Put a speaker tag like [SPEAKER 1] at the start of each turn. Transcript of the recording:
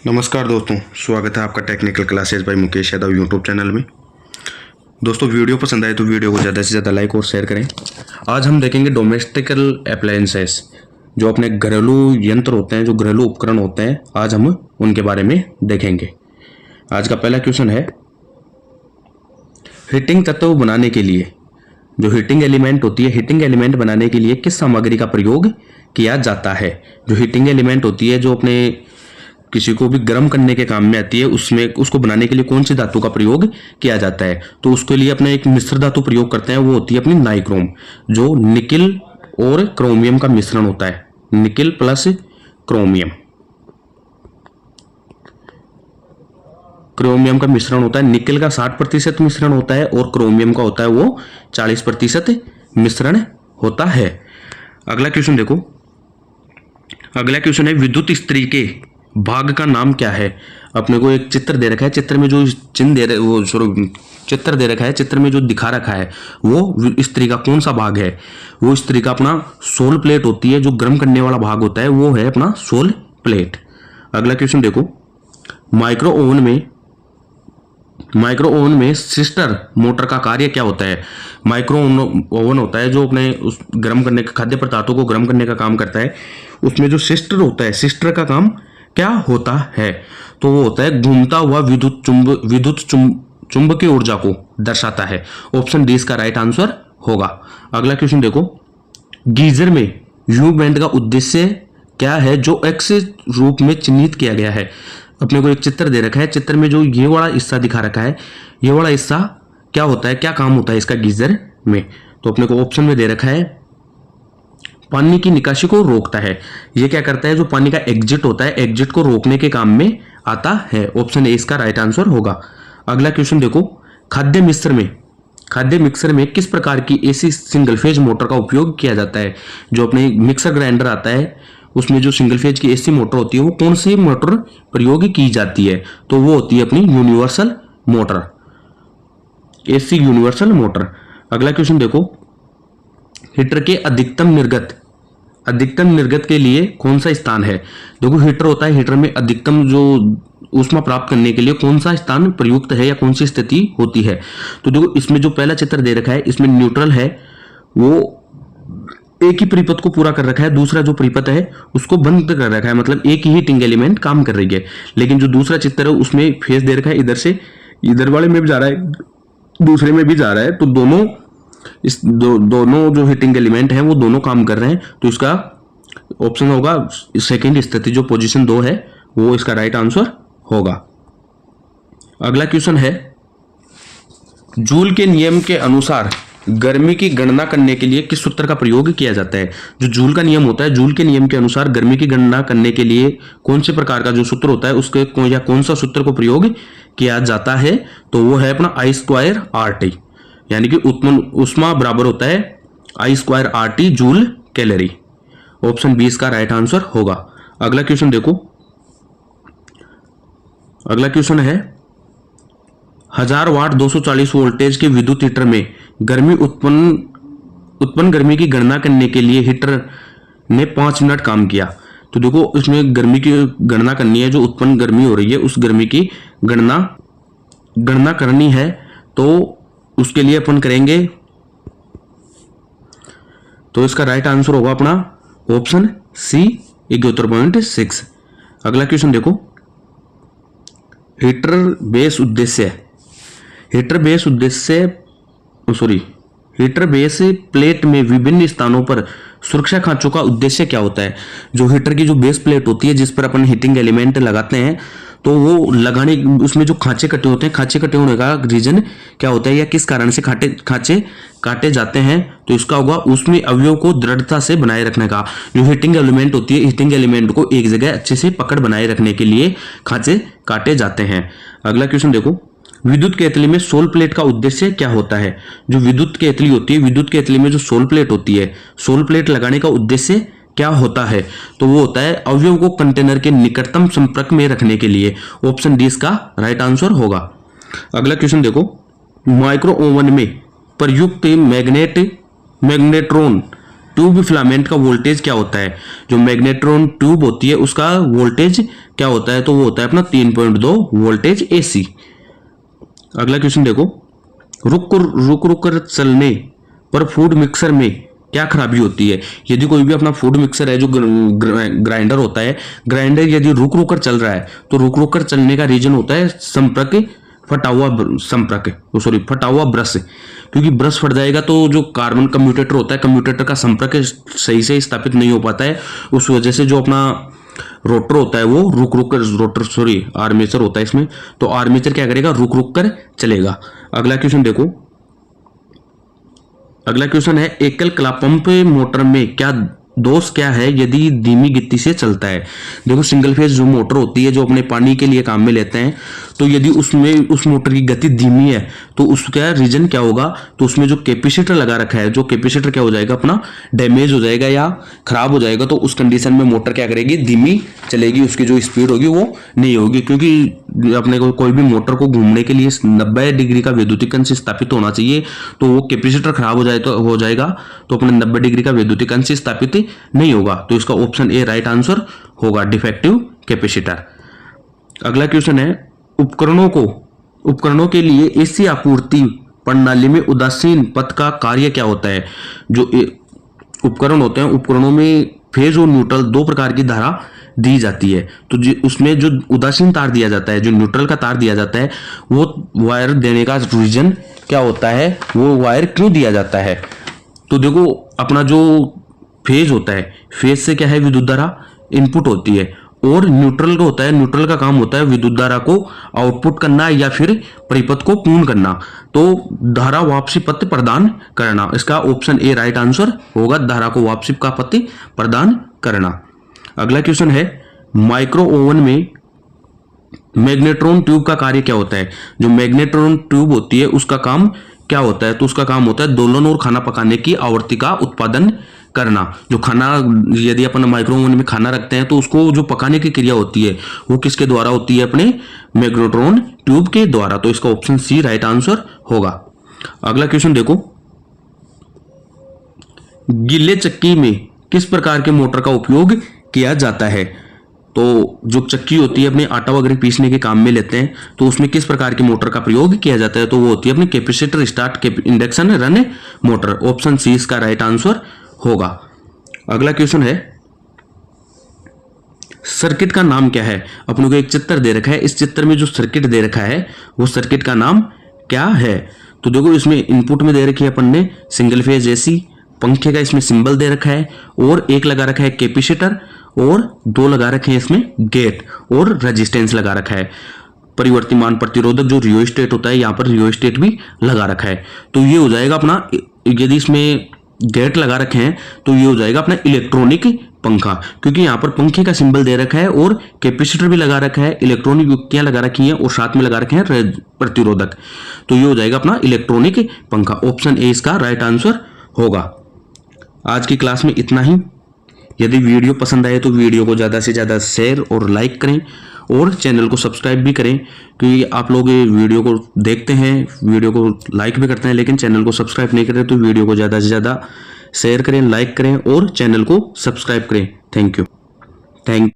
[SPEAKER 1] नमस्कार दोस्तों, स्वागत है आपका technical classes bye Mukesh Yadav YouTube channel में। दोस्तों, वीडियो पसंद आए तो वीडियो को ज़्यादा से ज़्यादा लाइक और शेयर करें। आज हम देखेंगे डोमेस्टिकल अप्लायंसेस, जो अपने घरेलू यंत्र होते हैं, जो घरेलू उपकरण होते हैं, आज हम उनके बारे में देखेंगे। आज का पहला क्वेश्चन है, हीटिंग तत्व बनाने के लिए जो हीटिंग एलिमेंट होती है, हीटिंग एलिमेंट बनाने के लिए किस सामग्री का प्रयोग किया जाता है। जो हीटिंग एलिमेंट होती है, जो अपने किसी को भी गर्म करने के काम में आती है, उसमें उसको बनाने के लिए कौन सी धातु का प्रयोग किया जाता है, तो उसके लिए अपने एक मिश्र धातु प्रयोग करते हैं, वो होती है अपनी नाइक्रोम, जो निकिल और क्रोमियम का मिश्रण होता है। निकिल प्लस क्रोमियम, क्रोमियम का मिश्रण होता है। निकिल का 60% मिश्रण होता है और क्रोमियम का होता है वो 40% मिश्रण होता है। अगला क्वेश्चन देखो, अगला क्वेश्चन है, विद्युत इस्त्री के भाग का नाम क्या है। अपने को एक चित्र दे रखा है, चित्र में जो चिन्ह दे रहे वो चित्र दे रखा है, चित्र में जो दिखा रखा है वो इस्त्री का कौन सा भाग है। वो इस्त्री का अपना सोल प्लेट होती है, जो गर्म करने वाला भाग होता है वो है अपना सोल प्लेट। अगला क्वेश्चन देखो, माइक्रो ओवन में सिस्टर मोटर का कार्य क्या होता है। माइक्रो ओवन होता है जो अपने उस गर्म करने के खाद्य पदार्थों को गर्म करने का काम करता है। उसमें जो सिस्टर होता है, सिस्टर का काम क्या होता है, तो वो होता है घूमता हुआ विद्युत चुंबकीय ऊर्जा को दर्शाता है। ऑप्शन डी इसका राइट आंसर होगा। अगला क्वेश्चन देखो, गीजर में यू बेंड का उद्देश्य क्या है, जो एक्स रूप में चिन्हित किया गया है। अपने को एक चित्र दे रखा है, चित्र में जो ये वाला हिस्सा दिखा रखा है, ये वाला हिस्सा क्या होता है, क्या काम होता है इसका गीजर में, तो अपने को ऑप्शन में दे रखा है पानी की निकासी को रोकता है। ये क्या करता है, जो पानी का एग्जिट होता है, एग्जिट को रोकने के काम में आता है। ऑप्शन ए इसका राइट आंसर होगा। अगला क्वेश्चन देखो, खाद्य मिक्सर में किस प्रकार की एसी सिंगल फेज मोटर का उपयोग किया जाता है। जो अपने मिक्सर ग्राइंडर आता है, उसमें जो सिंगल फेज की एसी मोटर होती है, वो कौन सी मोटर प्रयोग की जाती है, तो वो होती है अपनी universal motor, AC universal motor. अगला क्वेश्चन देखो, हीटर के अधिकतम निर्गत के लिए कौन सा स्थान है। देखो, हीटर होता है, हीटर में अधिकतम जो ऊष्मा प्राप्त करने के लिए कौन सा स्थान प्रयुक्त है या कौन सी स्थिति होती है। तो देखो, इसमें जो पहला चित्र दे रखा है, इसमें न्यूट्रल है, वो एक ही परिपथ को पूरा कर रखा है, दूसरा जो परिपथ है उसको बंद कर रखा है, मतलब एक ही हीटिंग एलिमेंट काम कर रही है। लेकिन जो दूसरा चित्र है उसमें फेस दे रखा है, इधर से इधर वाले में भी जा रहा है, दूसरे में भी जा रहा है, तो दोनों जो हीटिंग एलिमेंट हैं वो दोनों काम कर रहे हैं, तो इसका ऑप्शन होगा सेकंड स्थिति, जो पोजीशन 2 है वो इसका राइट आंसर होगा। अगला क्वेश्चन है, जूल के नियम के अनुसार गर्मी की गणना करने के लिए किस सूत्र का प्रयोग किया जाता है। जो जूल का नियम होता है, जूल के नियम के अनुसार गर्मी की गणना करने के लिए कौन से प्रकार का जो सूत्र होता है, उसके या कौन सा सूत्र को प्रयोग किया जाता है, तो वो है अपना I²RT, यानी कि उत्पन्न ऊष्मा बराबर होता है I²RT joule calorie. Option b इसका राइट आंसर होगा। अगला क्वेश्चन देखो, अगला क्वेश्चन है, 1000 वाट 240 वोल्टेज के विद्युत हीटर में गर्मी उत्पन्न गर्मी की गणना करने के लिए हीटर ने 5 मिनट काम किया। तो देखो, इसमें गर्मी की गणना करनी है, जो उत्पन्न गर्मी हो रही है उस गर्मी की गणना करनी है, तो उसके लिए अपन करेंगे, तो इसका राइट आंसर होगा अपना ऑप्शन सी 71.6। अगला क्वेश्चन देखो, हीटर बेस प्लेट में विभिन्न स्थानों पर सुरक्षा खांचों का उद्देश्य क्या होता है। जो हीटर की जो बेस प्लेट होती है, जिस पर अपन हीटिंग एलिमेंट लगाते हैं, तो वो लगाने उसमें जो खांचे कटे होते हैं, खांचे कटे होने का रीजन क्या होता है या किस कारण से खांचे काटे जाते हैं, तो इसका होगा उसमें अवयव को दृढ़ता से बनाए रखने का। जो हीटिंग एलिमेंट होती है, हीटिंग एलिमेंट को एक जगह अच्छे से पकड़ बनाए रखने के लिए खांचे काटे जाते हैं। अगला क्वेश्चन देखो, विद्युत केतली में सोल प्लेट का उद्देश्य क्या होता है। जो विद्युत केतली होती है, विद्युत केतली में जो सोल प्लेट होती है, सोल प्लेट लगाने का उद्देश्य क्या होता है, तो वो होता है अवयव को कंटेनर के निकटतम संपर्क में रखने के लिए। ऑप्शन डी इसका राइट आंसर होगा। अगला क्वेश्चन देखो, माइक्रो ओवन में प्रयुक्त मैग्नेट्रोन ट्यूब फिलामेंट का वोल्टेज क्या होता है, जो मैग्नेट्रॉन ट्यूब होती है उसका वोल्टेज क्या होता है, तो वो होता है अपना 3.2 वोल्टेज AC। अगला क्वेश्चन देखो, रुक कर चलने पर फूड मिक्सर में क्या खराबी होती है। यदि कोई भी अपना फूड मिक्सर है जो ग्राइंडर होता है, ग्राइंडर यदि रुक कर चल रहा है तो रुक कर चलने का रीजन होता है फटा हुआ ब्रश, क्योंकि ब्रश फट जाएगा तो जो कार्बन कम्यूटेटर होता है, कम्यूटेटर का संपर्क सही से स्थापित नहीं हो पाता है। उस वजह से जो अपना रोटर होता है वो रुक कर आर्मेचर होता है इसमें, तो आर्मेचर क्या करेगा, रुक कर चलेगा। अगला क्वेश्चन देखो, अगला क्वेश्चन है एकल क्लापंप मोटर में क्या दोष क्या है यदि धीमी गति से चलता है। देखो सिंगल फेज जो मोटर होती है जो अपने पानी के लिए काम में लेते हैं, तो यदि उसमें उस मोटर की गति धीमी है तो उसका रीजन क्या होगा, तो उसमें जो कैपेसिटर लगा रखा है, जो कैपेसिटर क्या हो जाएगा, अपना डैमेज हो जाएगा या खराब हो जाएगा। तो उस कंडीशन में मोटर क्या करेगी, धीमी चलेगी, उसकी जो स्पीड होगी वो नहीं होगी, क्योंकि अपने को कोई भी मोटर को घूमने के लिए 90 डिग्री का वैद्युतिक अंश स्थापित होना चाहिए। तो वो कैपेसिटर खराब हो जाएगा तो अपने 90 डिग्री का वैद्युतिक अंश स्थापित नहीं होगा। तो इसका ऑप्शन ए राइट आंसर होगा, डिफेक्टिव कैपेसिटर। अगला क्वेश्चन है, उपकरणों के लिए एसी आपूर्ति प्रणाली में उदासीन पथ का कार्य क्या होता है। जो उपकरण होते हैं, उपकरणों में फेज और न्यूट्रल दो प्रकार की धारा दी जाती है। तो उसमें जो उदासीन तार दिया जाता है, जो न्यूट्रल का तार दिया जाता है, वो वायर देने का रीजन क्या होता है, वो वायर क्यों दिया जाता है। तो देखो अपना जो फेज होता है, फेज से क्या है, विद्युत धारा इनपुट होती है, और न्यूट्रल का होता है, न्यूट्रल का काम होता है विद्युत धारा को आउटपुट करना या फिर परिपथ को पूर्ण करना, तो धारा वापसी पथ प्रदान करना। इसका ऑप्शन ए राइट आंसर होगा, धारा को वापसी का पथ प्रदान करना। अगला क्वेश्चन है, माइक्रो ओवन में मैग्नेट्रॉन ट्यूब का कार्य क्या होता है। जो मैग्नेट्रॉन ट्यूब होती है उसका काम क्या होता है, तो उसका काम होता है दोलन और खाना पकाने की आवृत्ति का उत्पादन करना। जो खाना, यदि अपन माइक्रो ओवन में खाना रखते हैं तो उसको जो पकाने की क्रिया होती है वो किसके द्वारा होती है, अपने मैग्नेट्रॉन ट्यूब के द्वारा। तो इसका ऑप्शन सी राइट आंसर होगा। अगला क्वेश्चन देखो, गीले चक्की में किस प्रकार के मोटर का उपयोग किया जाता है। तो जो चक्की होती है अपने आटा वगैरह पीसने के काम में लेते हैं, तो उसमें किस प्रकार की मोटर का प्रयोग किया जाता है, तो वो होती है अपनी capacitor start induction run motor. Option c इसका राइट आंसर होगा। अगला क्वेश्चन है, सर्किट का नाम क्या है। अपने को एक चित्र दे रखा है, इस चित्र में जो सर्किट दे रखा है वो सर्किट का नाम क्या है। तो देखो इसमें इनपुट में दे रखी है अपन ने सिंगल फेज AC, पंखे का इसमें सिंबल दे रखा है, और एक लगा रखा है कैपेसिटर, और दो लगा रखे हैं इसमें गेट, और रेजिस्टेंस लगा रखा है। परिवर्तमान प्रतिरोधक जो रियोस्टेट होता है, यहाँ पर रियोस्टेट भी लगा रखा है। तो ये हो जाएगा अपना, यदि इसमें गेट लगा रखे हैं तो ये हो जाएगा अपना इलेक्ट्रॉनिक पंखा, क्योंकि यहाँ पर पंखे का सिंबल दे रखा है और कैपेसिटर भी लगा रखा है, इलेक्ट्रॉनिक युक्तियां लगा रखी हैं, और साथ में लगा रखे हैं प्रतिरोधक। तो ये हो जाएगा अपना इलेक्ट्रॉनिक पंखा। ऑप्शन ए इसका राइट आंसर होगा। आज की क्लास में इतना ही। यदि वीडियो पसंद आए तो वीडियो को ज़्यादा से ज़्यादा शेयर और लाइक करें, और चैनल को सब्सक्राइब भी करें, क्योंकि आप लोग वीडियो को देखते हैं, वीडियो को लाइक भी करते हैं, लेकिन चैनल को सब्सक्राइब नहीं करें। तो वीडियो को ज़्यादा से ज़्यादा शेयर करें, लाइक करें और चैनल को सब्सक्राइब करें। Thank you.